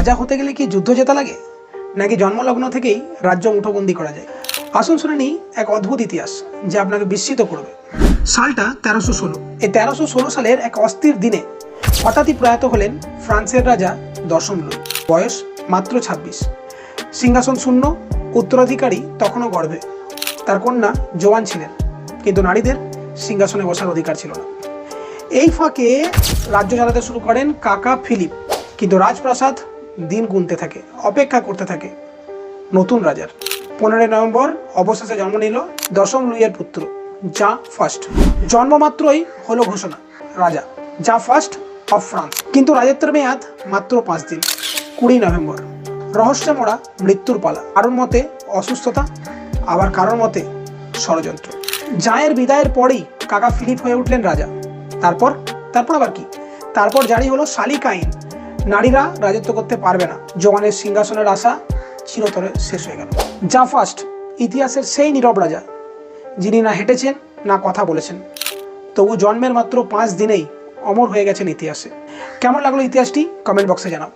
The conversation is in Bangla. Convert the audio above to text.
রাজা হতে গেলে কি যুদ্ধ জেতা লাগে, নাকি জন্মলগ্ন থেকেই রাজ্য মুঠোবন্দি করা যায়? আসুন শুনে নিই এক অদ্ভুত ইতিহাস যা আপনাকে বিস্মিত করবে। সালটা 1316। এই 1316 সালের এক অস্থির দিনে হঠাৎই প্রয়াত হলেন ফ্রান্সের রাজা দশম লুই। বয়স মাত্র 26। সিংহাসন শূন্য, উত্তরাধিকারী তখনও গর্ভে। তার কন্যা জোয়ান ছিলেন, কিন্তু নারীদের সিংহাসনে বসার অধিকার ছিল না। এই ফাঁকে রাজ্য চালাতে শুরু করেন কাকা ফিলিপ, কিন্তু রাজপ্রাসাদ দিন গুনতে থাকে, অপেক্ষা করতে থাকে নতুন রাজার। 15 নভেম্বর অবশেষে জন্ম নিল দশম লুইয়ের পুত্র জা ফার্স্ট। জন্মমাত্রই হলো ঘোষণা, রাজা জা ফার্স্ট অফ ফ্রান্স। কিন্তু রাজত্বের মেয়াদ মাত্র 5 দিন। 20 নভেম্বর রহস্যে মোড়া মৃত্যুর পালা। কারোর মতে অসুস্থতা, আবার কারোর মতে ষড়যন্ত্র। জায়ের বিদায়ের পরেই কাকা ফিলিপ হয়ে উঠলেন রাজা। তারপর আবার কি? তারপর জারি হলো শালিক আইন। নারীরা রাজত্ব করতে পারবে না। জোয়ানের সিংহাসনের আশা চিরতরে শেষ হয়ে গেল। জা ফার্স্ট ইতিহাসের সেই নীরব রাজা, যিনি না হেঁটেছেন না কথা বলেছেন, তবু জন্মের মাত্র 5 দিনেই অমর হয়ে গেছেন ইতিহাসে। কেমন লাগলো ইতিহাসটি কমেন্ট বক্সে জানাও।